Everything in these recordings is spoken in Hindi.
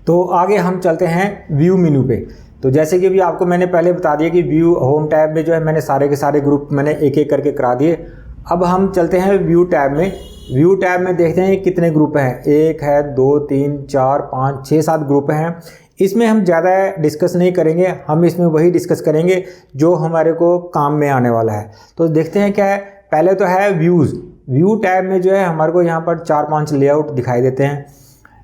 तो आगे हम चलते हैं व्यू मेन्यू पे। तो जैसे कि अभी आपको मैंने पहले बता दिया कि व्यू होम टैब में जो है मैंने सारे के सारे ग्रुप मैंने एक एक करके करा दिए। अब हम चलते हैं व्यू टैब में। व्यू टैब में देखते हैं कितने ग्रुप हैं, 1 है 2 3 4 5 6 7 ग्रुप हैं। इसमें हम ज़्यादा डिस्कस नहीं करेंगे, हम इसमें वही डिस्कस करेंगे जो हमारे को काम में आने वाला है। तो देखते हैं क्या है। पहले तो है व्यूज़। व्यू टैब में जो है हमारे को यहाँ पर 4-5 लेआउट दिखाई देते हैं।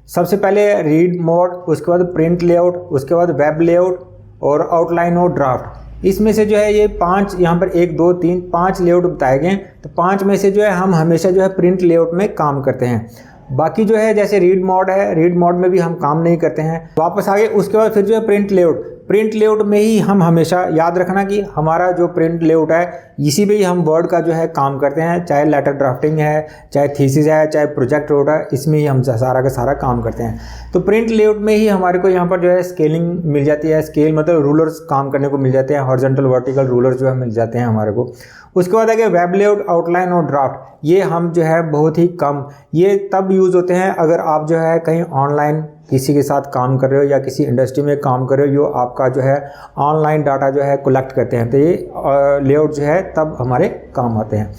सबसे पहले रीड मोड, उसके बाद प्रिंट लेआउट, उसके बाद वेब लेआउट और आउटलाइन और ड्राफ्ट। इसमें से जो है ये 5 यहाँ पर 1 2 3 5 लेआउट बताए गए। तो 5 में से जो है हम हमेशा जो है प्रिंट लेआउट में काम करते हैं। बाकी जो है जैसे रीड मोड है, रीड मोड में भी हम काम नहीं करते हैं। वापस आगे उसके बाद फिर जो है प्रिंट लेआउट, प्रिंट लेआउट में ही हम हमेशा याद रखना कि हमारा जो प्रिंट लेआउट है इसी पे ही हम वर्ड का जो है काम करते हैं। चाहे लेटर ड्राफ्टिंग है, चाहे थीसिस है, चाहे प्रोजेक्ट नोट है, इसमें ही हम सारा का सारा काम करते हैं। तो प्रिंट लेआउट में ही हमारे को यहाँ पर जो है स्केलिंग मिल जाती है। स्केल मतलब रूलर्स काम करने को मिल जाते हैं, हॉरिजॉन्टल वर्टिकल रूलर्स जो है मिल जाते हैं हमारे को। उसके बाद आगे वेब लेआउट, आउटलाइन और ड्राफ्ट, ये हम जो है बहुत ही कम, ये तब यूज़ होते हैं अगर आप जो है कहीं ऑनलाइन किसी के साथ काम कर रहे हो या किसी इंडस्ट्री में काम कर रहे हो, जो आपका जो है ऑनलाइन डाटा जो है कलेक्ट करते हैं। तो ये लेआउट जो है तब हमारे काम आते हैं।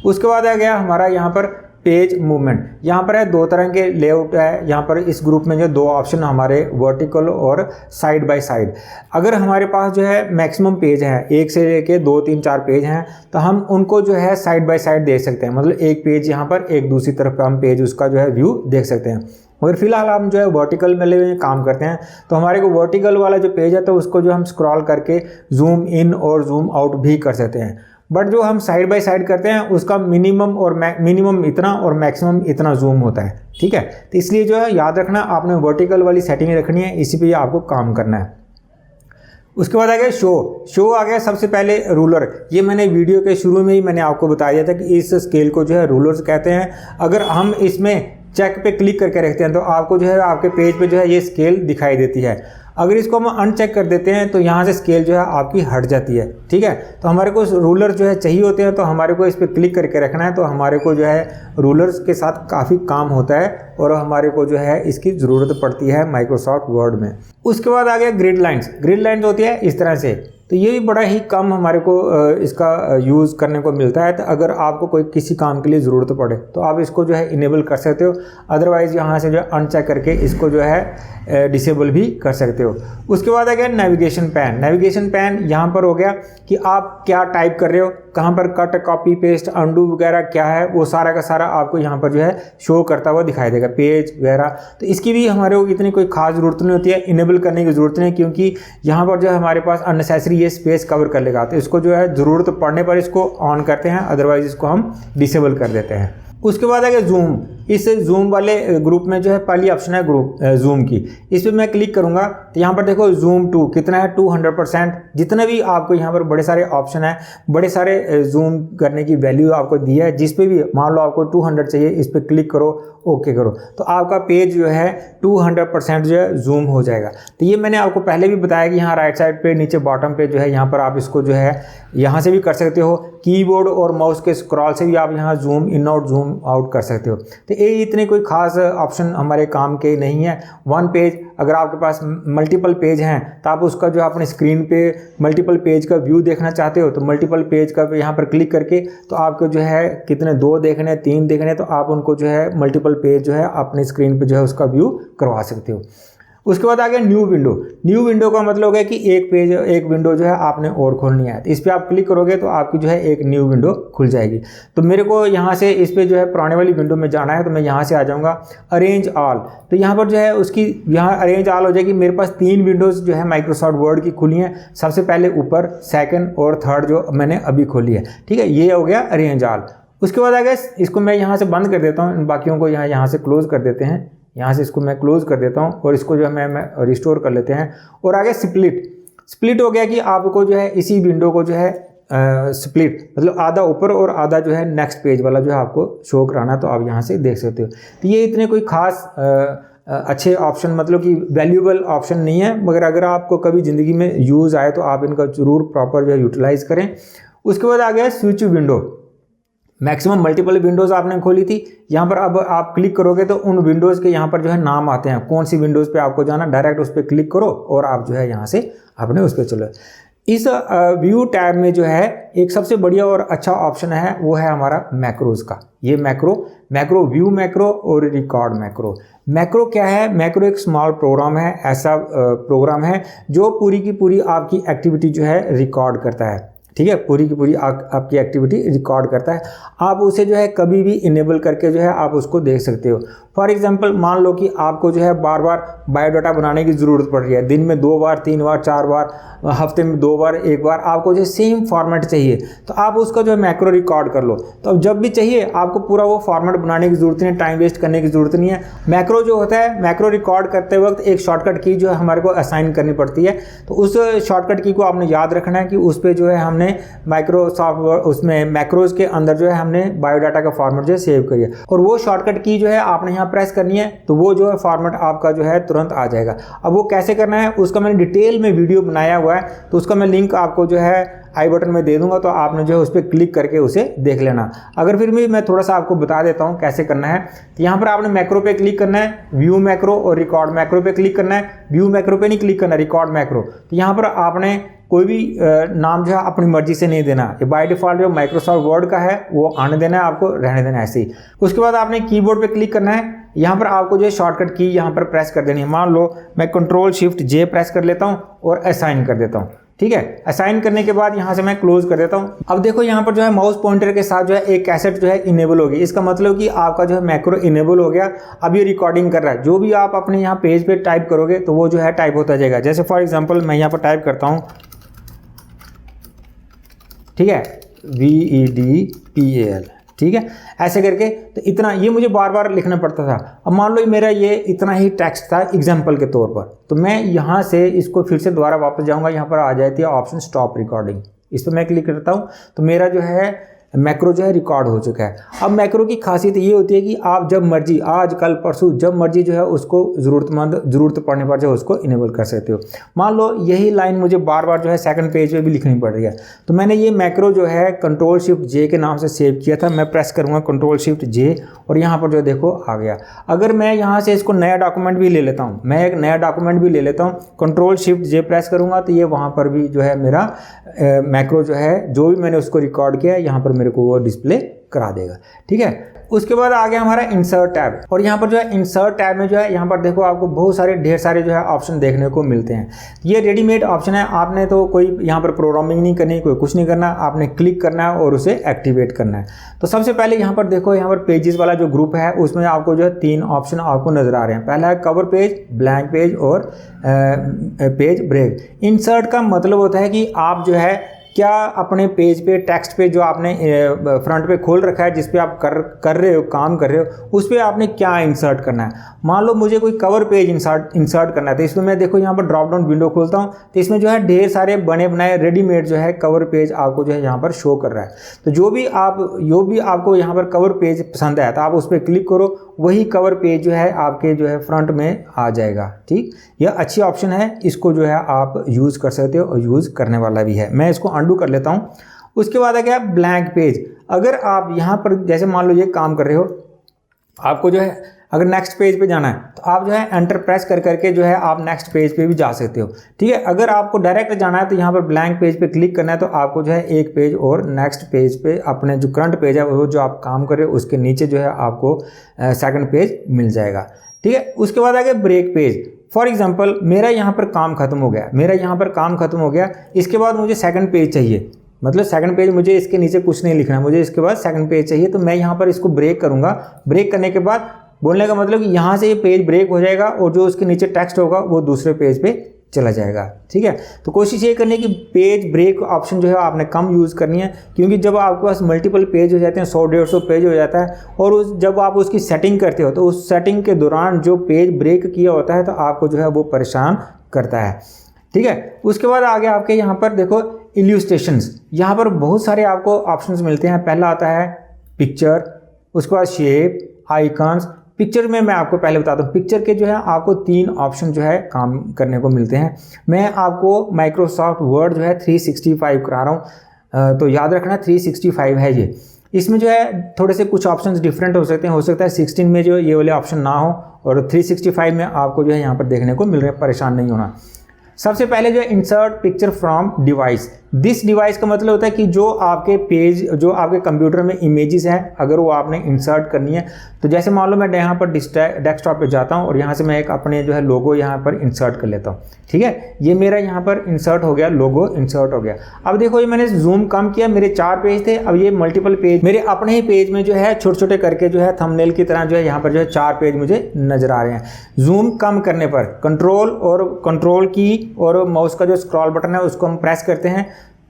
उसके बाद आ गया हमारा यहाँ पर पेज मूवमेंट। यहाँ पर है 2 तरह के लेआउट है। यहाँ पर इस ग्रुप में जो 2 ऑप्शन हमारे वर्टिकल और साइड बाय साइड। अगर हमारे पास जो है मैक्सिमम पेज हैं, 1 से लेके 2 3 4 पेज हैं, तो हम उनको जो है साइड बाय साइड देख सकते हैं। मतलब एक पेज यहाँ पर, एक दूसरी तरफ हम पेज उसका जो है व्यू देख सकते हैं। मगर फिलहाल हम जो है वर्टिकल में काम करते हैं, तो हमारे को वर्टिकल वाला जो पेज है तो उसको जो हम स्क्रॉल करके जूम इन और जूम आउट भी कर सकते हैं। बट जो हम साइड बाय साइड करते हैं उसका मिनिमम इतना और मैक्सिमम इतना जूम होता है। ठीक है, तो इसलिए जो है याद रखना आपने वर्टिकल वाली सेटिंग रखनी है, इसी पे आपको काम करना है। उसके बाद आ गया शो आ गया। सबसे पहले रूलर, ये मैंने वीडियो के शुरू में ही मैंने आपको बता दिया था कि इस स्केल को जो है रूलर्स कहते हैं। अगर हम इसमें चेक पे क्लिक करके रखते हैं तो आपको जो है आपके पेज पे जो है ये स्केल दिखाई देती है। अगर इसको हम अनचेक कर देते हैं तो यहाँ से स्केल जो है आपकी हट जाती है। ठीक है, तो हमारे को रूलर जो है चाहिए होते हैं, तो हमारे को इस पर क्लिक करके रखना है। तो हमारे को जो है रूलर्स के साथ काफ़ी काम होता है और हमारे को जो है इसकी ज़रूरत पड़ती है माइक्रोसॉफ्ट वर्ड में। उसके बाद आ गया ग्रिड लाइन्स। ग्रिड लाइन्स होती है इस तरह से, तो ये भी बड़ा ही कम हमारे को इसका यूज़ करने को मिलता है। तो अगर आपको कोई किसी काम के लिए ज़रूरत पड़े तो आप इसको जो है इनेबल कर सकते हो, अदरवाइज़ यहाँ से जो है अनचेक करके इसको जो है डिसेबल भी कर सकते हो। उसके बाद आ गया नेविगेशन पैन। नेविगेशन पैन यहाँ पर हो गया कि आप क्या टाइप कर रहे हो, कहाँ पर कट कॉपी पेस्ट अंडू वगैरह क्या है, वो सारा का सारा आपको यहाँ पर जो है शो करता हुआ दिखाई देगा, पेज वगैरह। तो इसकी भी हमारे को इतनी कोई खास ज़रूरत नहीं होती है, इनेबल करने की ज़रूरत नहीं, क्योंकि यहाँ पर जो है हमारे पास अननेसेसरी ये स्पेस कवर कर लेगा। तो इसको जो है ज़रूरत पड़ने पर इसको ऑन करते हैं, अदरवाइज इसको हम डिसेबल कर देते हैं। उसके बाद आ गया जूम। इस जूम वाले ग्रुप में जो है पहली ऑप्शन है ग्रुप जूम की। इस पर मैं क्लिक करूंगा तो यहाँ पर देखो जूम 2 कितना है, 200%। जितने भी आपको यहाँ पर बड़े सारे ऑप्शन है, बड़े सारे जूम करने की वैल्यू आपको दी है। जिस पे भी मान लो आपको 200 चाहिए, इस पर क्लिक करो, ओके करो, तो आपका पेज जो है 200% जो है जूम हो जाएगा। तो ये मैंने आपको पहले भी बताया कि यहाँ राइट साइड पे नीचे बॉटम पे जो है यहाँ पर आप इसको जो है यहाँ से भी कर सकते हो, कीबोर्ड और माउस के स्क्रॉल से भी आप यहाँ जूम इन और जूम आउट कर सकते हो। तो ये इतने कोई खास ऑप्शन हमारे काम के नहीं है। वन पेज, अगर आपके पास मल्टीपल पेज हैं तो आप उसका जो अपने स्क्रीन पे मल्टीपल पेज का व्यू देखना चाहते हो तो मल्टीपल पेज का यहाँ पर क्लिक करके तो आपको जो है कितने 2 देखने 3 देखने, तो आप उनको जो है मल्टीपल पेज जो है अपने स्क्रीन पे जो है उसका व्यू करवा सकते हो। उसके बाद आ गया न्यू विंडो। न्यू विंडो का मतलब है कि एक विंडो जो है आपने और खोलनी है, तो इस पर आप क्लिक करोगे तो आपकी जो है एक न्यू विंडो खुल जाएगी। तो मेरे को यहाँ से इस पर जो है पुराने वाली विंडो में जाना है, तो मैं यहाँ से आ जाऊँगा अरेंज ऑल। तो यहाँ पर जो है उसकी यहाँ अरेंज ऑल हो जाएगी। मेरे पास 3 विंडोज़ जो है माइक्रोसॉफ्ट वर्ड की खुली हैं। सबसे पहले ऊपर, सेकेंड और थर्ड जो मैंने अभी खोली है। ठीक है, ये हो गया अरेंज ऑल। उसके बाद आ गया, इसको मैं यहाँ से बंद कर देता हूँ, बाकियों को यहाँ से क्लोज कर देते हैं। यहाँ से इसको मैं क्लोज कर देता हूँ और इसको जो है मैं रिस्टोर कर लेते हैं। और आगे स्प्लिट हो गया कि आपको जो है इसी विंडो को जो है स्प्लिट मतलब आधा ऊपर और आधा जो है नेक्स्ट पेज वाला जो है आपको शो कराना, तो आप यहाँ से देख सकते हो। तो ये इतने कोई खास अच्छे ऑप्शन मतलब कि वैल्यूएबल ऑप्शन नहीं है, मगर अगर आपको कभी ज़िंदगी में यूज़ आए तो आप इनका ज़रूर प्रॉपर जो है यूटिलाइज़ करें। उसके बाद आ गया switch window. Maximum multiple Windows आपने खोली थी, यहाँ पर अब आप क्लिक करोगे तो उन विंडोज़ के यहाँ पर जो है नाम आते हैं, कौन सी विंडोज़ पे आपको जाना, डायरेक्ट उस पर क्लिक करो और आप जो है यहाँ से अपने उस पर चलो। इस व्यू टैब में जो है एक सबसे बढ़िया और अच्छा ऑप्शन है वो है हमारा मैक्रोज का। ये मैक्रो व्यू मैक्रो और रिकॉर्ड मैक्रो। मैक्रो क्या है? मैक्रो एक स्मॉल प्रोग्राम है, ऐसा प्रोग्राम है जो पूरी की पूरी आपकी एक्टिविटी जो है रिकॉर्ड करता है। ठीक है, पूरी की पूरी आपकी एक्टिविटी रिकॉर्ड करता है। आप उसे जो है कभी भी इनेबल करके जो है आप उसको देख सकते हो। फॉर एग्जांपल मान लो कि आपको जो है बार बार बायोडाटा बनाने की ज़रूरत पड़ रही है, दिन में 2 बार 3 बार 4 बार, हफ्ते में 2 बार 1 बार आपको जो सेम फॉर्मेट चाहिए, तो आप उसका जो है मैक्रो रिकॉर्ड कर लो। तो अब जब भी चाहिए आपको पूरा वो फॉर्मेट बनाने की ज़रूरत नहीं है, टाइम वेस्ट करने की ज़रूरत नहीं है। मैक्रो जो होता है, मैक्रो रिकॉर्ड करते वक्त एक शॉर्टकट की जो है हमारे को असाइन करनी पड़ती है। तो उस शॉर्टकट की को आपने याद रखना है कि उस पर जो है हमने माइक्रोसॉफ्ट वर्ड उसमें मैक्रोज के अंदर जो है हमने बायोडाटा का फॉर्मेट जो है सेव करिए, और वो शॉर्टकट की जो है आपने यहाँ प्रेस करनी है, तो वो जो है फॉर्मेट आपका जो है तुरंत आ जाएगा। अब वो कैसे करना है उसका मैंने डिटेल में वीडियो बनाया हुआ है, तो उसका मैं लिंक आपको जो है आई बटन में दे दूंगा, तो आपने जो है उस पर क्लिक करके उसे देख लेना। अगर फिर भी मैं थोड़ा सा आपको बता देता हूँ कैसे करना है। तो यहाँ पर आपने मैक्रो पे क्लिक करना है, व्यू मैक्रो और रिकॉर्ड मैक्रो पे क्लिक करना है। व्यू मैक्रो पे नहीं क्लिक करना, रिकॉर्ड मैक्रो। तो यहाँ पर आपने कोई भी नाम जो है अपनी मर्जी से नहीं देना, ये बाय डिफ़ॉल्ट जो माइक्रोसॉफ्ट वर्ड का है वो आने देना है, आपको रहने देना है ऐसे ही। उसके बाद आपने कीबोर्ड पे क्लिक करना है। यहाँ पर आपको जो है शॉर्टकट की यहाँ पर प्रेस कर देनी है। मान लो मैं Ctrl+Shift+J प्रेस कर लेता हूँ और असाइन कर देता हूँ। ठीक है, असाइन करने के बाद यहाँ से मैं क्लोज कर देता हूँ। अब देखो यहाँ पर जो है माउस पॉइंटर के साथ जो है एक कैसेट जो है इनेबल होगी। इसका मतलब कि आपका जो है मैक्रो इनेबल हो गया। अब ये रिकॉर्डिंग कर रहा है, जो भी आप अपने यहाँ पेज पे टाइप करोगे तो वो जो है टाइप होता जाएगा। जैसे फॉर एग्जांपल मैं यहाँ पर टाइप करता हूँ, ठीक है, VEDPAL, ठीक है, ऐसे करके। तो इतना ये मुझे बार बार लिखना पड़ता था। अब मान लो मेरा ये इतना ही टेक्स्ट था एग्जाम्पल के तौर पर, तो मैं यहाँ से इसको फिर से दोबारा वापस जाऊँगा। यहाँ पर आ जाती है ऑप्शन स्टॉप रिकॉर्डिंग, इस पर मैं क्लिक करता हूँ तो मेरा जो है मैक्रो जो है रिकॉर्ड हो चुका है। अब मैक्रो की खासियत ये होती है कि आप जब मर्जी, आज कल परसों, जब मर्जी जो है उसको ज़रूरत पड़ने पर जो है उसको इनेबल कर सकते हो। मान लो यही लाइन मुझे बार बार जो है सेकंड पेज पे भी लिखनी पड़ रही है, तो मैंने ये मैक्रो जो है Ctrl+Shift+J के नाम से सेव किया था। मैं प्रेस करूँगा Ctrl+Shift+J और यहाँ पर जो देखो आ गया। अगर मैं यहाँ से इसको नया डॉक्यूमेंट भी ले लेता हूँ, मैं एक नया डॉक्यूमेंट भी ले लेता हूँ, Ctrl+Shift+J प्रेस करूँगा तो ये वहाँ पर भी जो है मेरा मैक्रो जो है जो भी मैंने उसको रिकॉर्ड किया है यहाँ पर मेरे को वो डिस्प्ले करा देगा। ठीक है, उसके बाद आ गया हमारा इंसर्ट टैब। और यहाँ पर जो है इंसर्ट टैब में जो है यहाँ पर देखो आपको बहुत सारे ढेर सारे जो है ऑप्शन देखने को मिलते हैं। ये रेडीमेड ऑप्शन है, आपने तो कोई यहाँ पर प्रोग्रामिंग नहीं करनी, कोई कुछ नहीं करना, आपने क्लिक करना है और उसे एक्टिवेट करना है। तो सबसे पहले यहाँ पर देखो, यहाँ पर पेजेस वाला जो ग्रुप है उसमें आपको जो है 3 ऑप्शन आपको नजर आ रहे हैं। पहला है कवर पेज, ब्लैंक पेज और पेज ब्रेक। इंसर्ट का मतलब होता है कि आप जो है क्या अपने पेज पे, टेक्स्ट पे जो आपने फ्रंट पे खोल रखा है, जिस पे आप कर रहे हो, काम कर रहे हो, उस पर आपने क्या इंसर्ट करना है। मान लो मुझे कोई कवर पेज इंसर्ट करना है, तो इसमें मैं देखो यहाँ पर ड्रॉप डाउन विंडो खोलता हूँ, तो इसमें जो है ढेर सारे बने बनाए रेडीमेड जो है कवर पेज आपको जो है यहाँ पर शो कर रहा है। तो जो भी आपको यहाँ पर कवर पेज पसंद आया तो आप उस पर क्लिक करो, वही कवर पेज जो है आपके जो है फ्रंट में आ जाएगा। ठीक, यह अच्छी ऑप्शन है, इसको जो है आप यूज़ कर सकते हो और यूज़ करने वाला भी है। मैं इसको अंडू कर लेता हूँ। उसके बाद आ गया ब्लैंक पेज। अगर आप यहाँ पर जैसे मान लो ये काम कर रहे हो, आपको जो है अगर नेक्स्ट पेज पे जाना है तो आप जो है एंटर प्रेस कर करके जो है आप नेक्स्ट पेज पे भी जा सकते हो। ठीक है, अगर आपको डायरेक्ट जाना है तो यहाँ पर ब्लैंक पेज पे क्लिक करना है, तो आपको जो है एक पेज और नेक्स्ट पेज पे अपने जो करंट पेज है वो जो आप काम कर रहे हो उसके नीचे जो है आपको सेकंड पेज मिल जाएगा। ठीक है, उसके बाद आ गया ब्रेक पेज। फॉर एग्जाम्पल मेरा यहाँ पर काम खत्म हो गया, इसके बाद मुझे सेकंड पेज चाहिए, मतलब सेकंड पेज मुझे इसके नीचे कुछ नहीं लिखना, मुझे इसके बाद सेकंड पेज चाहिए। तो मैं यहाँ पर इसको ब्रेक करूँगा। ब्रेक करने के बाद बोलने का मतलब कि यहाँ से ये पेज ब्रेक हो जाएगा और जो उसके नीचे टेक्स्ट होगा वो दूसरे पेज पे चला जाएगा। ठीक है, तो कोशिश ये करनी है कि पेज ब्रेक ऑप्शन जो है आपने कम यूज़ करनी है, क्योंकि जब आपके पास मल्टीपल पेज हो जाते हैं, 100-150 पेज हो जाता है, और जब आप उसकी सेटिंग करते हो तो उस सेटिंग के दौरान जो पेज ब्रेक किया होता है तो आपको जो है वो परेशान करता है। ठीक है, उसके बाद आगे आपके यहाँ पर देखो इल्यूस्ट्रेशंस, यहाँ पर बहुत सारे आपको ऑप्शंस मिलते हैं। पहला आता है पिक्चर, उसके बाद शेप, आइकन्स। पिक्चर में मैं आपको पहले बताता हूँ, पिक्चर के जो है आपको 3 ऑप्शन जो है काम करने को मिलते हैं। मैं आपको माइक्रोसॉफ्ट वर्ड जो है 365 करा रहा हूँ, तो याद रखना 365 है ये। इसमें जो है थोड़े से कुछ ऑप्शंस डिफरेंट हो सकते हैं, हो सकता है 16 में जो ये वाले ऑप्शन ना हो और 365 में आपको जो है यहाँ पर देखने को मिल रहे हैं, परेशान नहीं होना। सबसे पहले जो है insert picture from device. This device का मतलब होता है कि जो आपके पेज, जो आपके कंप्यूटर में इमेजेस हैं, अगर वो आपने इंसर्ट करनी है तो जैसे मान लो मैं यहाँ पर डेस्कटॉप पे जाता हूँ और यहाँ से मैं एक अपने जो है लोगो यहाँ पर इंसर्ट कर लेता हूँ। ठीक है, ये मेरा यहाँ पर इंसर्ट हो गया, लोगो इंसर्ट हो गया। अब देखो ये मैंने जूम कम किया, मेरे 4 पेज थे, अब ये मल्टीपल पेज मेरे अपने ही पेज में जो है छोटे छोटे करके जो है थंबनेल की तरह जो है यहाँ पर जो है 4 पेज मुझे नजर आ रहे हैं। जूम कम करने पर कंट्रोल की और माउस का जो स्क्रॉल बटन है उसको हम प्रेस करते हैं,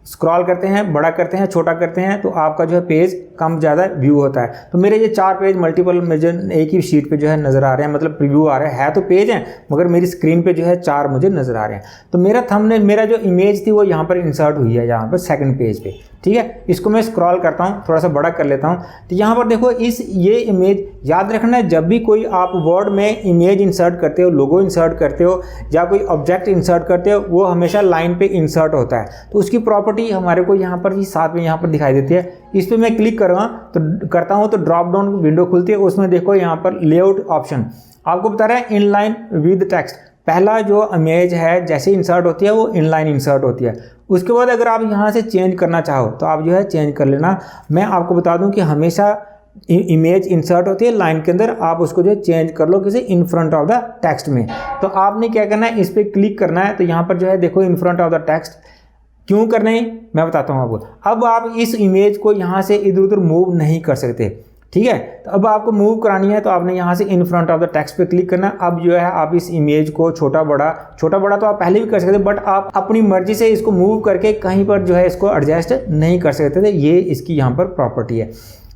स्क्रॉल करते हैं, बड़ा करते हैं, छोटा करते हैं, तो आपका जो है पेज कम ज़्यादा व्यू होता है। तो मेरे ये 4 पेज मल्टीपल मुझे एक ही शीट पे जो है नज़र आ रहे हैं, मतलब प्रीव्यू आ रहा है तो पेज हैं मगर मेरी स्क्रीन पे जो है 4 मुझे नज़र आ रहे हैं। तो मेरा थंबनेल, मेरा जो इमेज थी वो यहाँ पर इंसर्ट हुई है, यहाँ पर सेकंड पेज पे। ठीक है, इसको मैं स्क्रॉल करता हूँ, थोड़ा सा बड़ा कर लेता हूँ, तो यहाँ पर देखो ये इमेज, याद रखना है जब भी कोई आप वर्ड में इमेज इंसर्ट करते हो, लोगो इंसर्ट करते हो या कोई ऑब्जेक्ट इंसर्ट करते हो, वो हमेशा लाइन पे इंसर्ट होता है। तो उसकी प्रॉपर्टी हमारे को यहाँ पर साथ में यहाँ पर दिखाई देती है। इस पर मैं क्लिक करता हूँ तो ड्रॉप डाउन विंडो खुलती है, उसमें देखो यहाँ पर लेआउट ऑप्शन आपको बता रहा है इनलाइन विद टेक्स्ट। पहला जो इमेज है जैसे इंसर्ट होती है वो इनलाइन इंसर्ट होती है। उसके बाद अगर आप यहाँ से चेंज करना चाहो तो आप जो है चेंज कर लेना। मैं आपको बता दूं कि हमेशा इमेज इंसर्ट होती है लाइन के अंदर, आप उसको जो है चेंज कर लो किसी in front of the text में। तो आपने क्या करना है, इस पर क्लिक करना है, तो यहाँ पर जो है देखो in front of the text क्यों करना है मैं बताता हूँ आपको। अब आप इस इमेज को यहाँ से इधर उधर मूव नहीं कर सकते। ठीक है, तो अब आपको मूव करानी है तो आपने यहाँ से in front of the text पे क्लिक करना। अब जो है आप इस इमेज को छोटा बड़ा तो आप पहले भी कर सकते, बट आप अपनी मर्जी से इसको मूव करके कहीं पर जो है इसको एडजस्ट नहीं कर सकते थे। ये इसकी यहाँ पर प्रॉपर्टी है।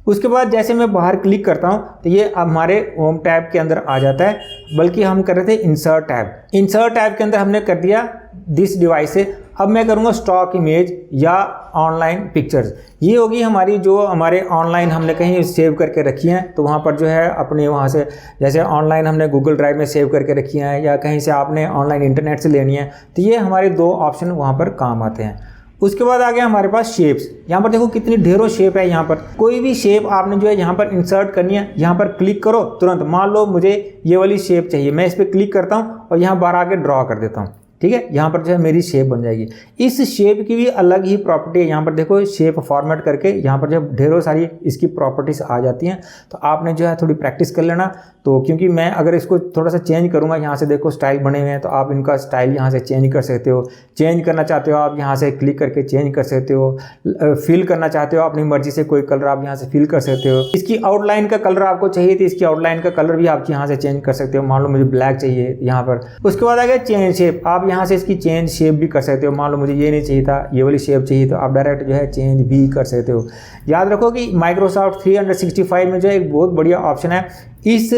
उसके बाद जैसे मैं बाहर क्लिक करता हूँ तो ये हमारे होम टैब के अंदर आ जाता है, बल्कि हम कर रहे थे इंसर्ट टैब। इंसर्ट टैब के अंदर हमने कर दिया दिस डिवाइस से। अब मैं करूँगा स्टॉक इमेज या ऑनलाइन पिक्चर्स। ये होगी हमारी जो हमारे ऑनलाइन हमने कहीं सेव करके रखी हैं, तो वहाँ पर जो है अपने वहाँ से जैसे ऑनलाइन हमने गूगल ड्राइव में सेव करके रखी हैं या कहीं से आपने ऑनलाइन इंटरनेट से लेनी है, तो ये हमारे 2 ऑप्शन वहाँ पर काम आते हैं। उसके बाद आ गया हमारे पास शेप्स। यहाँ पर देखो कितनी ढेरों शेप है। यहाँ पर कोई भी शेप आपने जो है यहाँ पर इंसर्ट करनी है, यहाँ पर क्लिक करो तुरंत। मान लो मुझे ये वाली शेप चाहिए, मैं इस पर क्लिक करता हूँ और यहाँ बाहर आके ड्रॉ कर देता हूँ। ठीक है, यहाँ पर जो है मेरी शेप बन जाएगी। इस शेप की भी अलग ही प्रॉपर्टी है। यहाँ पर देखो शेप फॉर्मेट करके यहाँ पर जो ढेरों सारी इसकी प्रॉपर्टीज आ जाती हैं, तो आपने जो है थोड़ी प्रैक्टिस कर लेना। तो क्योंकि मैं अगर इसको थोड़ा सा चेंज करूँगा, यहाँ से देखो स्टाइल बने हुए हैं, तो आप इनका स्टाइल यहाँ से चेंज कर सकते हो। चेंज करना चाहते हो आप यहाँ से क्लिक करके चेंज कर सकते हो। फिल करना चाहते हो अपनी मर्जी से कोई कलर आप यहाँ से फिल कर सकते हो। इसकी आउटलाइन का कलर आपको चाहिए तो इसकी आउटलाइन का कलर भी आप यहाँ से चेंज कर सकते हो। मान लो मुझे ब्लैक चाहिए यहाँ पर। उसके बाद आ गया चेंज शेप। आप यहाँ से इसकी चेंज शेप भी कर सकते हो। मान लो मुझे ये नहीं चाहिए था, ये वाली शेप चाहिए, तो आप डायरेक्ट जो है चेंज भी कर सकते हो। याद रखो कि माइक्रोसॉफ्ट 365 में जो है एक बहुत बढ़िया ऑप्शन है। इस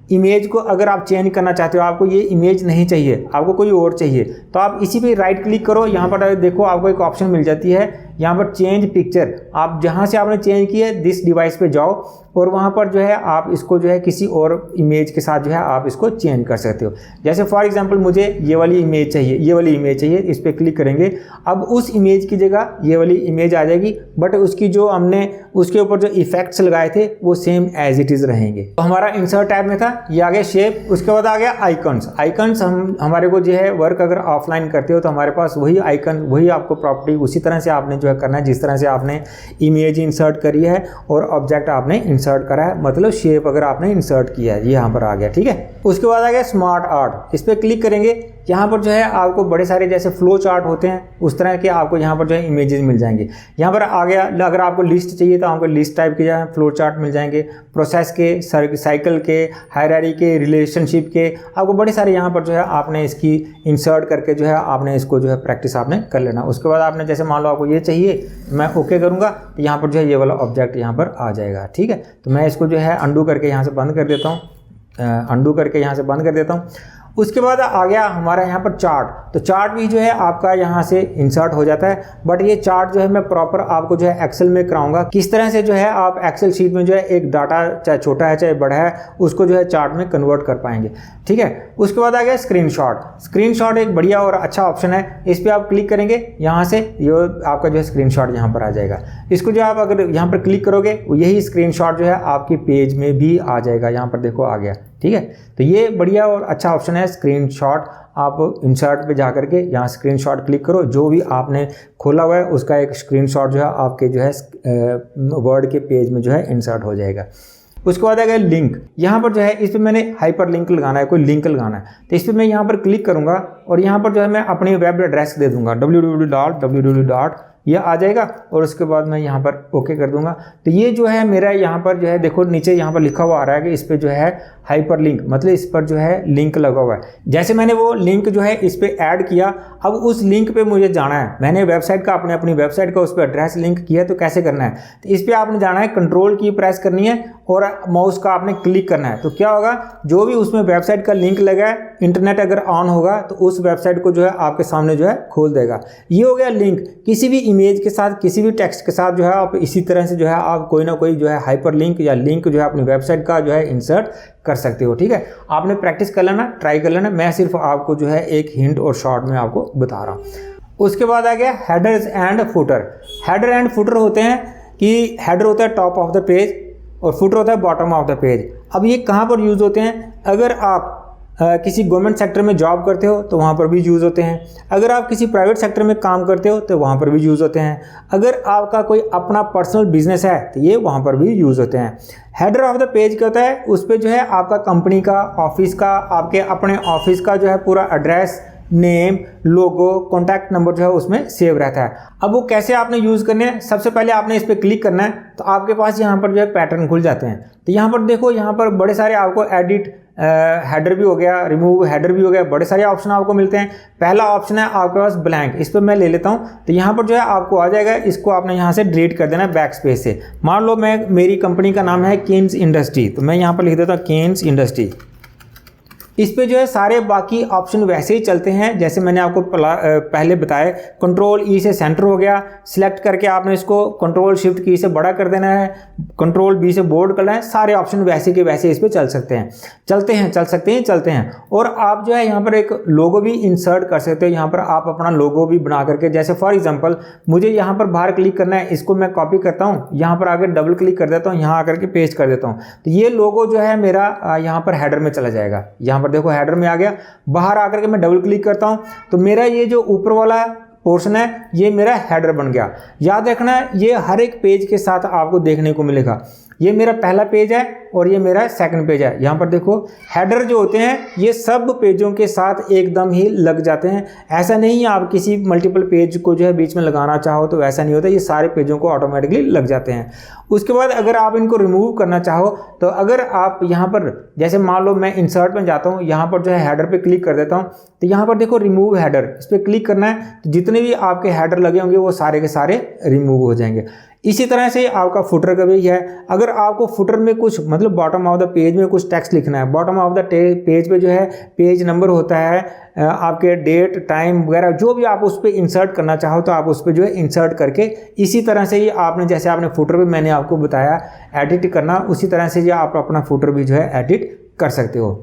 इमेज को अगर आप चेंज करना चाहते हो, आपको ये इमेज नहीं चाहिए, आपको कोई और चाहिए, तो आप इसी पे राइट क्लिक करो। यहाँ पर देखो आपको एक ऑप्शन मिल जाती है यहाँ पर चेंज पिक्चर। आप जहाँ से आपने चेंज किया है दिस डिवाइस पे जाओ और वहाँ पर जो है आप इसको जो है किसी और इमेज के साथ जो है आप इसको चेंज कर सकते हो। जैसे फॉर एग्जांपल मुझे ये वाली इमेज चाहिए, ये वाली इमेज चाहिए, इस पर क्लिक करेंगे। अब उस इमेज की जगह ये वाली इमेज आ जाएगी, बट उसकी जो हमने उसके ऊपर जो इफेक्ट्स लगाए थे वो सेम एज इट इज़ रहेंगे। तो हमारा इंसर्ट टैब में था, ये आ गया शेप। उसके बाद आ गया आइकन्स। आइकन्स हमारे को जो है वर्क अगर ऑफलाइन करते हो तो हमारे पास वही आइकन, वही आपको प्रॉपर्टी उसी तरह से आपने जो है करना है जिस तरह से आपने इमेज इंसर्ट करी है और ऑब्जेक्ट आपने इंसर्ट करा है, मतलब शेप अगर आपने इंसर्ट किया है, ये यहाँ पर आ गया। ठीक है, उसके बाद आ गया स्मार्ट आर्ट। इस पर क्लिक करेंगे, यहाँ पर जो है आपको बड़े सारे जैसे फ्लो चार्ट होते हैं उस तरह के आपको यहाँ पर जो है इमेजेस मिल जाएंगे। यहाँ पर आ गया, अगर आपको लिस्ट चाहिए तो आपको लिस्ट टाइप के जो है फ्लो चार्ट मिल जाएंगे। प्रोसेस के, साइकिल के, हायरार्की के, रिलेशनशिप के, आपको बड़े सारे यहाँ पर जो है आपने इसकी इंसर्ट करके जो है आपने इसको जो है प्रैक्टिस आपने कर लेना। उसके बाद आपने जैसे मान लो आपको ये चाहिए, मैं ओके करूँगा तो यहाँ पर जो है ये वाला ऑब्जेक्ट यहाँ पर आ जाएगा। ठीक है, तो मैं इसको जो है अंडू करके यहाँ से बंद कर देता हूँ, अंडू करके यहाँ से बंद कर देता हूँ। उसके बाद आ गया हमारा यहाँ पर चार्ट। तो चार्ट भी जो है आपका यहाँ से इंसर्ट हो जाता है, बट ये चार्ट जो है मैं प्रॉपर आपको जो है एक्सेल में कराऊंगा किस तरह से जो है आप एक्सेल शीट में जो है एक डाटा चाहे छोटा है चाहे बड़ा है उसको जो है चार्ट में कन्वर्ट कर पाएंगे। ठीक है, उसके बाद आ गया स्क्रीनशॉट। स्क्रीनशॉट एक बढ़िया और अच्छा ऑप्शन है, इस पर आप क्लिक करेंगे, यहाँ से ये आपका जो है स्क्रीनशॉट यहाँ पर आ जाएगा। इसको जो आप अगर यहाँ पर क्लिक करोगे यही स्क्रीनशॉट जो है आपके पेज में भी आ जाएगा। यहाँ पर देखो आ गया। ठीक है, तो ये बढ़िया और अच्छा ऑप्शन है स्क्रीनशॉट। आप इंसर्ट पे जा करके यहाँ स्क्रीनशॉट क्लिक करो, जो भी आपने खोला हुआ है उसका एक स्क्रीनशॉट जो है आपके जो है वर्ड के पेज में जो है इंसर्ट हो जाएगा। उसके बाद आएगा लिंक। यहाँ पर जो है इस पर मैंने हाइपर लिंक लगाना है, कोई लिंक लगाना है, तो इस पर मैं यहाँ पर क्लिक करूँगा और यहाँ पर जो है मैं अपनी वेब एड्रेस दे दूँगा www. यह आ जाएगा और उसके बाद मैं यहाँ पर ओके कर दूंगा। तो ये जो है मेरा यहाँ पर जो है देखो नीचे यहाँ पर लिखा हुआ आ रहा है कि इस पर जो है हाइपर लिंक, मतलब इस पर जो है लिंक लगा हुआ है। जैसे मैंने वो लिंक जो है इस पर ऐड किया, अब उस लिंक पे मुझे जाना है। मैंने वेबसाइट का अपनी वेबसाइट का उस पर एड्रेस लिंक किया, तो कैसे करना है, तो इस पर आपने जाना है, कंट्रोल की प्रेस करनी है और माउस का आपने क्लिक करना है। तो क्या होगा, जो भी उसमें वेबसाइट का लिंक लगा है, इंटरनेट अगर ऑन होगा तो उस वेबसाइट को जो है आपके सामने जो है खोल देगा। ये हो गया लिंक। किसी भी इमेज के साथ, किसी भी टेक्स्ट के साथ जो है आप इसी तरह से जो है आप कोई ना कोई जो है हाइपर लिंक या लिंक जो है अपनी वेबसाइट का जो है इंसर्ट कर सकते हो। ठीक है, आपने प्रैक्टिस कर लेना, ट्राई कर लेना, मैं सिर्फ आपको जो है एक हिंट और शॉर्ट में आपको बता रहा हूँ। उसके बाद आ गया headers and footer. Header and footer होते हैं कि हेडर होता है टॉप ऑफ द पेज और फुटर होता है बॉटम ऑफ द पेज। अब ये कहाँ पर यूज़ होते हैं, अगर आप किसी गवर्नमेंट सेक्टर में जॉब करते हो तो वहाँ पर भी यूज़ होते हैं, अगर आप किसी प्राइवेट सेक्टर में काम करते हो तो वहाँ पर भी यूज़ होते हैं, अगर आपका कोई अपना पर्सनल बिजनेस है तो ये वहाँ पर भी यूज़ होते हैं। हेडर ऑफ द पेज क्या होता है, उस पर जो है आपका कंपनी का, ऑफिस का, आपके अपने ऑफिस का जो है पूरा एड्रेस, नेम, लोगो, कॉन्टैक्ट नंबर जो है उसमें सेव रहता है। अब वो कैसे आपने यूज़ करने हैं, सबसे पहले आपने इस पर क्लिक करना है तो आपके पास यहाँ पर जो है पैटर्न खुल जाते हैं। तो यहाँ पर देखो, यहाँ पर बड़े सारे आपको एडिट हेडर भी हो गया, रिमूव हेडर भी हो गया, बड़े सारे ऑप्शन आपको मिलते हैं। पहला ऑप्शन है आपके पास ब्लैंक, इस पर मैं ले लेता हूँ। तो यहाँ पर जो है आपको आ जाएगा, इसको आपने यहाँ से डिलीट कर देना है बैक स्पेस से। मान लो मेरी कंपनी का नाम है केन्स इंडस्ट्री, तो मैं यहाँ पर लिख देता हूँ केन्स इंडस्ट्री। इस पे जो है सारे बाकी ऑप्शन वैसे ही चलते हैं जैसे मैंने आपको पहले बताया। कंट्रोल ई से सेंटर हो गया, सिलेक्ट करके आपने इसको कंट्रोल शिफ्ट की से बड़ा कर देना है, कंट्रोल बी से बोल्ड करना है। सारे ऑप्शन वैसे के वैसे इस पे चल सकते हैं, चलते हैं। और आप जो है यहाँ पर एक लोगो भी इंसर्ट कर सकते हो। यहाँ पर आप अपना लोगो भी बना करके, जैसे फॉर एग्जाम्पल मुझे यहाँ पर बाहर क्लिक करना है, इसको मैं कॉपी करता हूँ, यहाँ पर आकर डबल क्लिक कर देता हूँ, यहाँ आकर के पेस्ट कर देता हूँ। तो ये लोगो जो है मेरा यहाँ पर हेडर में चला जाएगा। यहाँ देखो हेडर में आ गया, बाहर आकर के मैं डबल क्लिक करता हूं तो मेरा ये जो ऊपर वाला पोर्शन है ये मेरा हेडर बन गया। याद रखना ये हर एक पेज के साथ आपको देखने को मिलेगा। ये मेरा पहला पेज है और ये मेरा सेकंड पेज है। यहाँ पर देखो हेडर जो होते हैं ये सब पेजों के साथ एकदम ही लग जाते हैं। ऐसा नहीं है आप किसी मल्टीपल पेज को जो है बीच में लगाना चाहो तो वैसा नहीं होता, ये सारे पेजों को ऑटोमेटिकली लग जाते हैं। उसके बाद अगर आप इनको रिमूव करना चाहो तो अगर आप यहाँ पर जैसे मान लो मैं इंसर्ट में जाता हूँ, यहाँ पर जो है हेडर पे क्लिक कर देता हूँ तो यहाँ पर देखो रिमूव हेडर, इस पर क्लिक करना है तो जितने भी आपके हेडर लगे होंगे वो सारे के सारे रिमूव हो जाएंगे। इसी तरह से आपका फुटर का भी है। अगर आपको फुटर में कुछ मतलब बॉटम ऑफ द पेज में कुछ टेक्स्ट लिखना है, बॉटम ऑफ द पेज पे जो है पेज नंबर होता है, आपके डेट टाइम वगैरह जो भी आप उस पर इंसर्ट करना चाहो तो आप उस पर जो है इंसर्ट करके इसी तरह से ही आपने जैसे आपने फुटर पे मैंने आपको बताया एडिट करना, उसी तरह से जो आप अपना फुटर भी जो है एडिट कर सकते हो।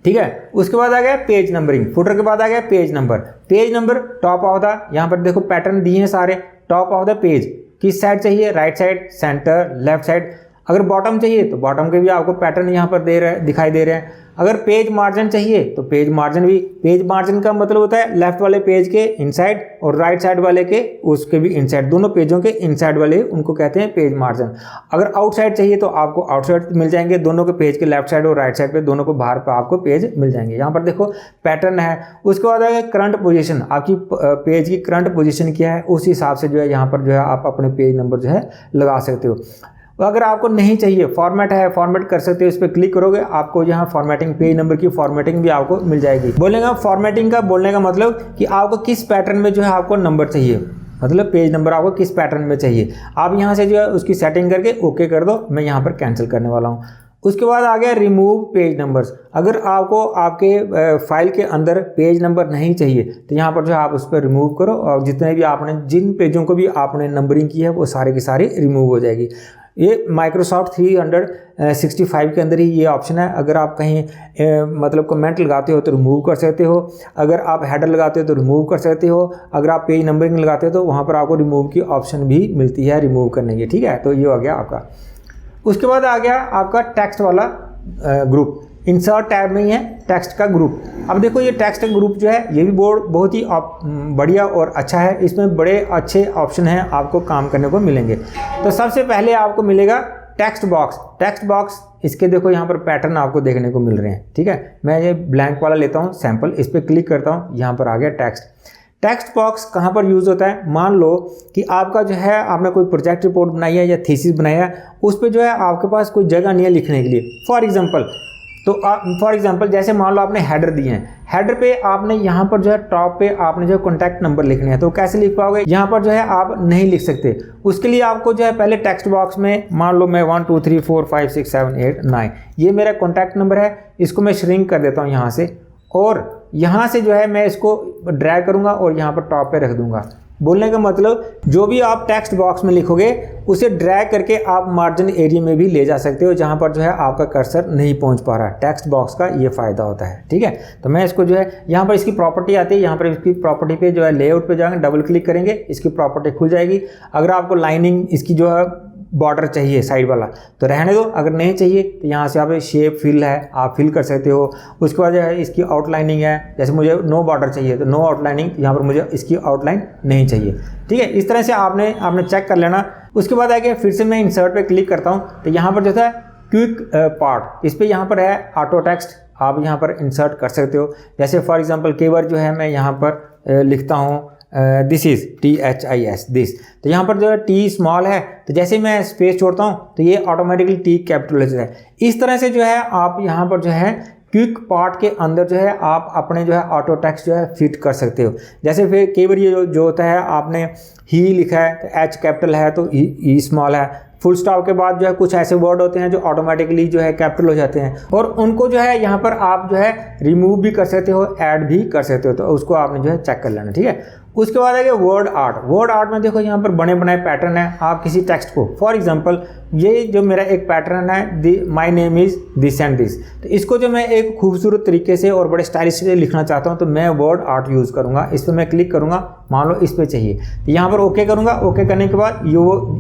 ठीक है, उसके बाद आ गया पेज नंबरिंग। फुटर के बाद आ गया page number. Page number top of the, यहाँ पर देखो पैटर्न दिए हैं सारे। टॉप ऑफ द पेज किस साइड चाहिए, right side, centre, left side. अगर बॉटम चाहिए तो बॉटम के भी आपको पैटर्न यहाँ पर दिखाई दे रहे हैं। अगर पेज मार्जिन चाहिए तो पेज मार्जिन भी, पेज मार्जिन का मतलब होता है लेफ्ट वाले पेज के इनसाइड और राइट साइड वाले के उसके भी इनसाइड, दोनों पेजों के इनसाइड वाले उनको कहते हैं पेज मार्जिन। अगर आउटसाइड चाहिए तो आपको आउटसाइड मिल जाएंगे, दोनों के पेज के लेफ्ट साइड और राइट साइड पे दोनों को बाहर पे आपको पेज मिल जाएंगे। यहाँ पर देखो पैटर्न है। उसके बाद है करंट पोजीशन, आपकी पेज की करंट पोजीशन क्या है उस हिसाब से जो है यहाँ पर जो है आप अपने पेज नंबर जो है लगा सकते हो। अगर आपको नहीं चाहिए फॉर्मेट है, फॉर्मेट कर सकते हो, इस पर क्लिक करोगे आपको यहाँ फॉर्मेटिंग, पेज नंबर की फॉर्मेटिंग भी आपको मिल जाएगी। बोलेगा फॉर्मेटिंग का बोलने का मतलब कि आपको किस पैटर्न में जो है आपको नंबर चाहिए, मतलब पेज नंबर आपको किस पैटर्न में चाहिए। आप यहाँ से जो है उसकी सेटिंग करके ओके कर दो। मैं यहाँ पर कैंसिल करने वाला हूँ। उसके बाद आ गया रिमूव पेज नंबर्स। अगर आपको आपके फाइल के अंदर पेज नंबर नहीं चाहिए तो यहाँ पर जो है आप उस पर रिमूव करो और जितने भी आपने जिन पेजों को भी आपने नंबरिंग की है वो सारे की सारी रिमूव हो जाएगी। ये माइक्रोसॉफ्ट 365 के अंदर ही ये ऑप्शन है। अगर आप कहीं मतलब कमेंट लगाते हो तो रिमूव कर सकते हो, अगर आप हेडर लगाते हो तो रिमूव कर सकते हो, अगर आप पेज नंबरिंग लगाते हो तो वहाँ पर आपको रिमूव की ऑप्शन भी मिलती है रिमूव करने की। ठीक है, तो ये हो गया आपका। उसके बाद आ गया आपका टेक्स्ट वाला ग्रुप। इंसर्ट टैब में ही है टेक्स्ट का ग्रुप। अब देखो ये टेक्स्ट का ग्रुप जो है ये भी बहुत ही बढ़िया और अच्छा है। इसमें बड़े अच्छे ऑप्शन हैं आपको काम करने को मिलेंगे। तो सबसे पहले आपको मिलेगा टेक्स्ट बॉक्स। टेक्स्ट बॉक्स इसके देखो यहाँ पर पैटर्न आपको देखने को मिल रहे हैं। ठीक है, मैं ये ब्लैंक वाला लेता हूँ सैंपल, इस पर क्लिक करता हूँ, यहाँ पर आ गया टेक्स्ट। टेक्स्ट बॉक्स कहाँ पर यूज़ होता है? मान लो कि आपका जो है आपने कोई प्रोजेक्ट रिपोर्ट बनाई है या थीसिस बनाया है, उस पर जो है आपके पास कोई जगह नहीं है लिखने के लिए। फॉर एग्जांपल जैसे मान लो आपने हेडर दिए हैं, हेडर पे आपने यहाँ पर जो है टॉप पे आपने जो कॉन्टैक्ट नंबर लिखने हैं, तो कैसे लिख पाओगे? यहाँ पर जो है आप नहीं लिख सकते। उसके लिए आपको जो है पहले टेक्स्ट बॉक्स में मान लो मैं 1 2 3 4 5 6 7 8 9 ये मेरा कॉन्टैक्ट नंबर है, इसको मैं श्रिंक कर देता हूँ यहाँ से, और यहाँ से जो है मैं इसको ड्रैग करूँगा और यहाँ पर टॉप पे रख दूँगा। बोलने का मतलब जो भी आप टेक्स्ट बॉक्स में लिखोगे उसे ड्रैग करके आप मार्जिन एरिया में भी ले जा सकते हो जहाँ पर जो है आपका कर्सर नहीं पहुँच पा रहा। टेक्स्ट बॉक्स का ये फ़ायदा होता है। ठीक है, तो मैं इसको जो है यहाँ पर इसकी प्रॉपर्टी आती है, यहाँ पर इसकी प्रॉपर्टी पे जो है लेआउट पे जाएंगे, डबल क्लिक करेंगे, इसकी प्रॉपर्टी खुल जाएगी। अगर आपको लाइनिंग इसकी जो है बॉर्डर चाहिए साइड वाला तो रहने दो, अगर नहीं चाहिए तो यहाँ से आप शेप फिल है आप फिल कर सकते हो। उसके बाद जो है इसकी आउटलाइनिंग है, जैसे मुझे नो बॉर्डर चाहिए तो नो आउटलाइनिंग, यहाँ पर मुझे इसकी आउटलाइन नहीं चाहिए। ठीक है, इस तरह से आपने चेक कर लेना। उसके बाद आगे फिर से मैं इंसर्ट पे क्लिक करता हूँ तो यहाँ पर जो है क्विक पार्ट, इस पर यहाँ पर है ऑटो टेक्स्ट, आप यहाँ पर इंसर्ट कर सकते हो। जैसे फॉर एग्जाम्पल कई बार जो है मैं यहाँ पर लिखता हूँ दिस इज़ THIS दिस, तो यहाँ पर जो है T स्मॉल है, तो जैसे मैं स्पेस छोड़ता हूँ तो ये ऑटोमेटिकली T कैपिटल हो जाता है। इस तरह से जो है आप यहाँ पर जो है क्विक पार्ट के अंदर जो है आप अपने जो है ऑटो टेक्स्ट जो है फिट कर सकते हो। जैसे फिर कई बार ये जो होता है आपने ही लिखा है तो H कैपिटल है तो E स्मॉल है, फुल स्टॉप के बाद जो है कुछ ऐसे वर्ड होते हैं जो ऑटोमेटिकली जो है कैपिटल हो जाते हैं, और उनको जो है यहाँ पर आप जो है रिमूव भी कर सकते हो, ऐड भी कर सकते हो, तो उसको आपने जो है चेक कर लेना। ठीक है, उसके बाद आ गया वर्ड आर्ट। वर्ड आर्ट में देखो यहाँ पर बने बनाए पैटर्न है। आप किसी टेक्स्ट को फॉर एग्जांपल ये जो मेरा एक पैटर्न है my name is this and this, तो इसको जो मैं एक खूबसूरत तरीके से और बड़े स्टाइलिश से लिखना चाहता हूँ तो मैं वर्ड आर्ट यूज़ करूँगा। इस पर मैं क्लिक करूँगा, मान लो इस पर चाहिए तो यहाँ पर ओके करूँगा। ओके करने के बाद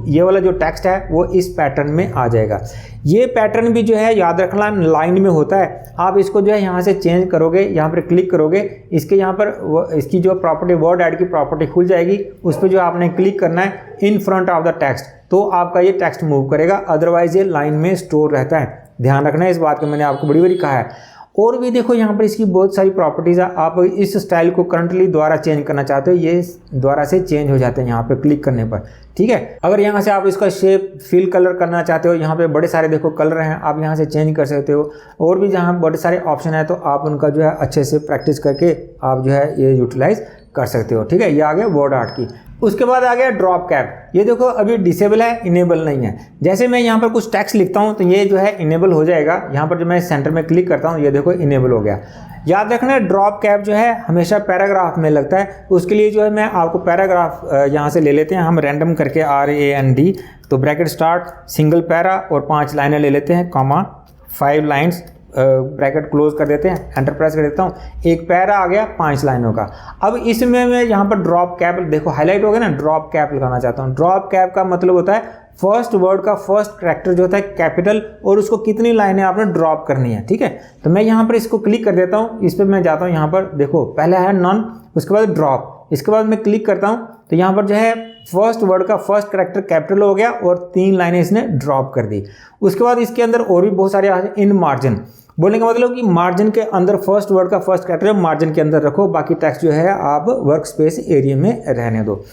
ये वाला जो टेक्स्ट है वो इस पैटर्न में आ जाएगा। ये पैटर्न भी जो है याद रखना लाइन में होता है। आप इसको जो है यहाँ से चेंज करोगे, यहाँ पर क्लिक करोगे, इसके यहाँ पर इसकी जो प्रॉपर्टी वर्ड ऐड की प्रॉपर्टी खुल जाएगी, उस पर जो आपने क्लिक करना है in front of the text, तो आपका ये टेक्स्ट मूव करेगा, अदरवाइज ये लाइन में स्टोर रहता है। ध्यान रखना है इस बात का, मैंने आपको बड़ी बड़ी कहा है। और भी देखो यहाँ पर इसकी बहुत सारी प्रॉपर्टीज़ है। आप इस स्टाइल को करंटली द्वारा चेंज करना चाहते हो, ये द्वारा से चेंज हो जाते हैं यहाँ पे क्लिक करने पर। ठीक है, अगर यहाँ से आप इसका शेप फिल कलर करना चाहते हो, यहाँ पे बड़े सारे देखो कलर हैं, आप यहाँ से चेंज कर सकते हो। और भी जहाँ बड़े सारे ऑप्शन है तो आप उनका जो है अच्छे से प्रैक्टिस करके आप जो है ये यूटिलाइज कर सकते हो। ठीक है, ये आ गया वर्ड आर्ट की। उसके बाद आ गया ड्रॉप कैप। ये देखो अभी डिसेबल है, इनेबल नहीं है। जैसे मैं यहाँ पर कुछ टेक्स्ट लिखता हूँ तो ये जो है इनेबल हो जाएगा। यहाँ पर जो मैं सेंटर में क्लिक करता हूँ ये देखो इनेबल हो गया। याद रखना ड्रॉप कैप जो है हमेशा पैराग्राफ में लगता है। उसके लिए जो है मैं आपको पैराग्राफ यहाँ से ले लेते हैं हम रैंडम करके RAND, तो ब्रैकेट स्टार्ट सिंगल पैरा और 5 लाइनें ले लेते हैं, कॉमा 5 लाइन्स, ब्रैकेट क्लोज कर देते हैं, एंटर प्रेस कर देता हूँ, एक पैरा आ गया 5 लाइनों का। अब इसमें मैं यहाँ पर ड्रॉप कैप देखो हाईलाइट हो गया ना, ड्रॉप कैप लगाना चाहता हूँ। ड्रॉप कैप का मतलब होता है फर्स्ट वर्ड का फर्स्ट कैरेक्टर जो होता है कैपिटल, और उसको कितनी लाइनें आपने ड्रॉप करनी है। ठीक है, तो मैं यहाँ पर इसको क्लिक कर देता हूँ, इस पर मैं जाता हूँ, यहाँ पर देखो पहला है नॉन, उसके बाद ड्रॉप, इसके बाद मैं क्लिक करता हूँ तो यहाँ पर जो है फर्स्ट वर्ड का फर्स्ट कैरेक्टर कैपिटल हो गया और 3 लाइनें इसने ड्रॉप कर दी। उसके बाद इसके अंदर और भी बहुत सारे इन मार्जिन, बोलने का मतलब कि मार्जिन के अंदर फर्स्ट वर्ड का फर्स्ट कैरेक्टर मार्जिन के अंदर रखो, बाकी टेक्स्ट जो है आप वर्क स्पेस एरिया में रहने दो।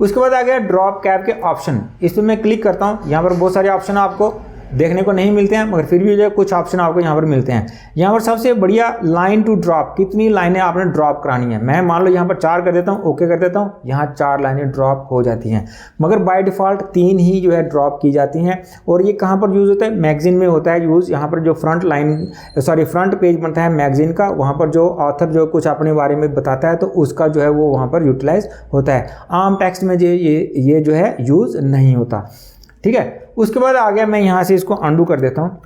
उसके बाद आ गया ड्रॉप कैप के ऑप्शन, इस पर मैं क्लिक करता हूँ। यहाँ पर बहुत सारे ऑप्शन आपको देखने को नहीं मिलते हैं, मगर फिर भी जो है कुछ ऑप्शन आपको यहाँ पर मिलते हैं। यहाँ पर सबसे बढ़िया लाइन टू ड्रॉप, कितनी लाइनें आपने ड्रॉप करानी है। मैं मान लो यहाँ पर 4 कर देता हूँ, ओके कर देता हूँ, यहाँ 4 लाइनें ड्रॉप हो जाती हैं, मगर बाय डिफ़ॉल्ट 3 ही जो है ड्रॉप की जाती हैं। और ये कहाँ पर यूज़ होता है, मैगजीन में होता है यूज़। यहाँ पर जो फ्रंट पेज बनता है मैगजीन का, वहाँ पर जो ऑथर जो कुछ अपने बारे में बताता है तो उसका जो है वो वहाँ पर यूटिलाइज होता है। आम टेक्स्ट में ये जो है यूज़ नहीं होता, ठीक है। उसके बाद आ गया, मैं यहाँ से इसको अंडू कर देता हूँ,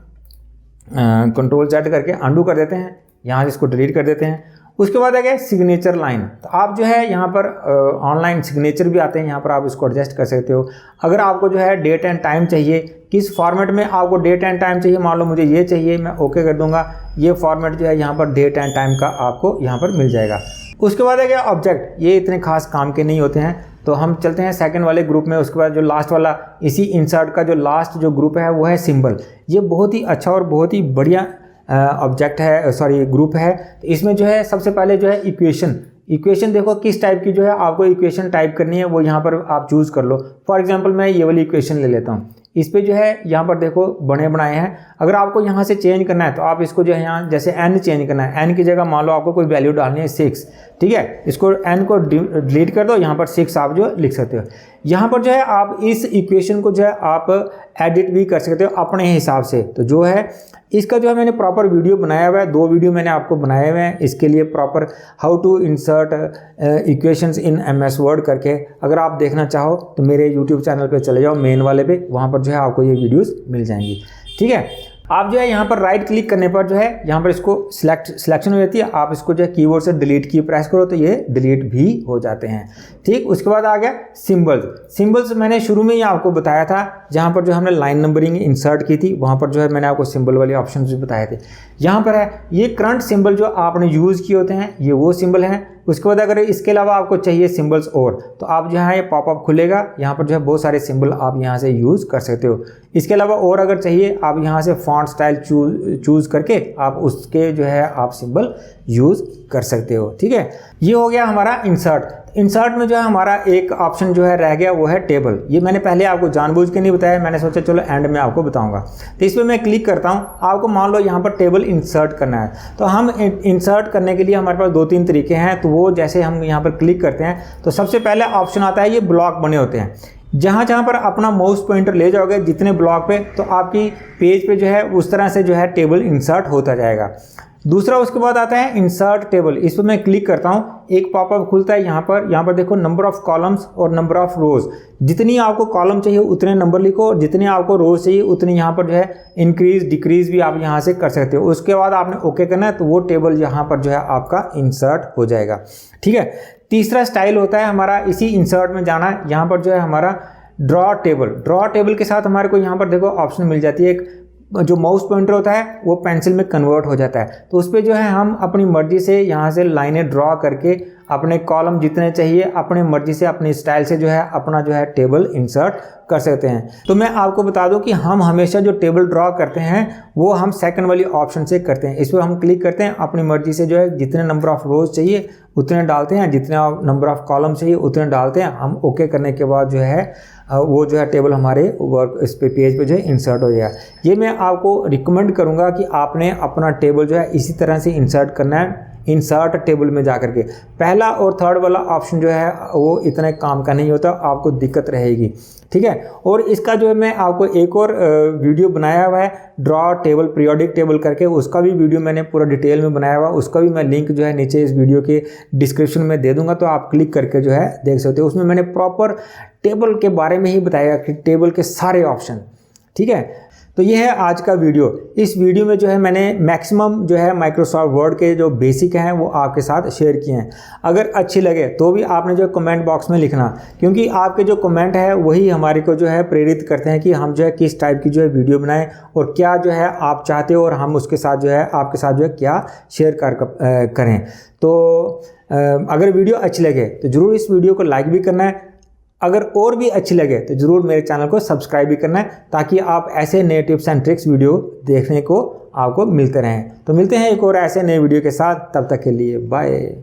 कंट्रोल Z करके अंडू कर देते हैं, यहाँ से इसको डिलीट कर देते हैं। उसके बाद आ गया सिग्नेचर लाइन। तो आप जो है यहाँ पर ऑनलाइन सिग्नेचर भी आते हैं, यहाँ पर आप इसको एडजस्ट कर सकते हो। अगर आपको जो है डेट एंड टाइम चाहिए, किस फॉर्मेट में आपको डेट एंड टाइम चाहिए, मान लो मुझे ये चाहिए, मैं ओके कर दूंगा, ये फॉर्मेट जो है यहाँ पर डेट एंड टाइम का आपको यहाँ पर मिल जाएगा। उसके बाद आ गया ऑब्जेक्ट, ये इतने खास काम के नहीं होते हैं, तो हम चलते हैं सेकंड वाले ग्रुप में। उसके बाद जो लास्ट वाला, इसी इंसर्ट का जो लास्ट जो ग्रुप है वो है सिंबल। ये बहुत ही अच्छा और बहुत ही बढ़िया ऑब्जेक्ट है, ग्रुप है। इसमें जो है सबसे पहले जो है इक्वेशन देखो किस टाइप की जो है आपको इक्वेशन टाइप करनी है, वो यहाँ पर आप चूज़ कर लो। फॉर एग्जांपल मैं ये वाली इक्वेशन ले लेता हूँ, इस पे जो है यहाँ पर देखो बनाए हैं। अगर आपको यहाँ से चेंज करना है तो आप इसको जो है यहाँ जैसे n चेंज करना है, n की जगह मान लो आपको कोई वैल्यू डालनी है 6, ठीक है, इसको n को डिलीट कर दो, यहाँ पर 6 आप जो लिख सकते हो। यहाँ पर जो है आप इस इक्वेशन को जो है आप एडिट भी कर सकते हो अपने हिसाब से। तो जो है इसका जो है मैंने प्रॉपर वीडियो बनाया हुआ है, 2 वीडियो मैंने आपको बनाए हुए हैं इसके लिए, proper how to insert equations in MS Word करके। अगर आप देखना चाहो तो मेरे यूट्यूब चैनल पे चले जाओ, मेन वाले पे, वहाँ पर जो है आपको ये वीडियोस मिल जाएंगी, ठीक है। आप जो है यहाँ पर राइट क्लिक करने पर जो है यहाँ पर इसको सिलेक्शन हो जाती है, आप इसको जो है कीबोर्ड से डिलीट की प्रेस करो तो ये डिलीट भी हो जाते हैं, ठीक। उसके बाद आ गया सिंबल्स मैंने शुरू में ही आपको बताया था, जहाँ पर जो हमने लाइन नंबरिंग इंसर्ट की थी, वहाँ पर जो है मैंने आपको सिंबल वाले ऑप्शन भी बताए थे। यहाँ पर है ये करंट सिंबल जो आपने यूज़ किए होते हैं, ये वो सिंबल हैं। उसके बाद अगर इसके अलावा आपको चाहिए सिंबल्स और, तो आप जो है ये पॉपअप खुलेगा, यहाँ पर जो है बहुत सारे सिंबल आप यहाँ से यूज़ कर सकते हो। इसके अलावा और अगर चाहिए आप यहाँ से फॉन्ट स्टाइल चूज़ करके आप उसके जो है आप सिंबल यूज़ कर सकते हो, ठीक है। ये हो गया हमारा इंसर्ट में जो है हमारा एक ऑप्शन जो है रह गया, वो है टेबल। ये मैंने पहले आपको जानबूझ के नहीं बताया, मैंने सोचा चलो एंड में आपको बताऊंगा। तो इस पर मैं क्लिक करता हूँ, आपको मान लो यहाँ पर टेबल इंसर्ट करना है, तो हम इंसर्ट करने के लिए हमारे पास 2-3 तरीके हैं। तो वो जैसे हम यहाँ पर क्लिक करते हैं तो सबसे पहले ऑप्शन आता है, ये ब्लॉक बने होते हैं, जहाँ पर अपना माउस पॉइंटर ले जाओगे जितने ब्लॉक पे, तो आपकी पेज पे जो है उस तरह से जो है टेबल इंसर्ट होता जाएगा। दूसरा उसके बाद आता है इंसर्ट टेबल। इस पर मैं क्लिक करता हूँ, एक पॉपअप खुलता है यहाँ पर देखो नंबर ऑफ कॉलम्स और नंबर ऑफ रोज। जितनी आपको कॉलम चाहिए उतने नंबर लिखो, और जितने आपको रोज चाहिए उतनी यहाँ पर जो है इंक्रीज डिक्रीज भी आप यहाँ से कर सकते हो। उसके बाद आपने ओके करना है, तो वो टेबल यहाँ पर जो है आपका इंसर्ट हो जाएगा, ठीक है। तीसरा स्टाइल होता है हमारा, इसी इंसर्ट में जाना है, यहाँ पर जो है हमारा ड्रॉ टेबल के साथ हमारे को यहाँ पर देखो ऑप्शन मिल जाती है, एक जो माउस पॉइंटर होता है वो पेंसिल में कन्वर्ट हो जाता है। तो उस पर जो है हम अपनी मर्जी से यहाँ से लाइनें ड्रॉ करके अपने कॉलम जितने चाहिए अपने मर्जी से अपने स्टाइल से जो है अपना जो है टेबल इंसर्ट कर सकते हैं। तो मैं आपको बता दूं कि हम हमेशा जो टेबल ड्रॉ करते हैं वो हम सेकंड वाली ऑप्शन से करते हैं। इस पर हम क्लिक करते हैं, अपनी मर्जी से जो है जितने नंबर ऑफ रोज चाहिए उतने डालते हैं, जितने नंबर ऑफ कॉलम चाहिए उतने डालते हैं। हम ओके करने के बाद जो है वो जो है टेबल हमारे वर्क इस पे पेज पे जो है इंसर्ट हो जाएगा। ये मैं आपको रिकमेंड करूँगा कि आपने अपना टेबल जो है इसी तरह से इंसर्ट करना है, इंसर्ट टेबल में जा करके। पहला और थर्ड वाला ऑप्शन जो है वो इतने काम का नहीं होता, आपको दिक्कत रहेगी, ठीक है। और इसका जो है मैं आपको एक और वीडियो बनाया हुआ है, ड्रॉ टेबल पीरियोडिक टेबल करके, उसका भी वीडियो मैंने पूरा डिटेल में बनाया हुआ, उसका भी मैं लिंक जो है नीचे इस वीडियो के डिस्क्रिप्शन में दे दूंगा, तो आप क्लिक करके जो है देख सकते हो। उसमें मैंने प्रॉपर टेबल के बारे में ही बताया कि टेबल के सारे ऑप्शन, ठीक है। तो ये है आज का वीडियो। इस वीडियो में जो है मैंने मैक्सिमम जो है माइक्रोसॉफ्ट वर्ड के जो बेसिक हैं वो आपके साथ शेयर किए हैं। अगर अच्छी लगे तो भी आपने जो कमेंट बॉक्स में लिखना, क्योंकि आपके जो कमेंट है वही हमारे को जो है प्रेरित करते हैं कि हम जो है किस टाइप की जो है वीडियो बनाएं और क्या जो है आप चाहते हो, और हम उसके साथ जो है आपके साथ जो है क्या शेयर करें। तो अगर वीडियो अच्छी लगे तो ज़रूर इस वीडियो को लाइक भी करना है। अगर और भी अच्छी लगे तो ज़रूर मेरे चैनल को सब्सक्राइब भी करना है, ताकि आप ऐसे नए टिप्स एंड ट्रिक्स वीडियो देखने को आपको मिलते रहें। तो मिलते हैं एक और ऐसे नए वीडियो के साथ, तब तक के लिए बाय।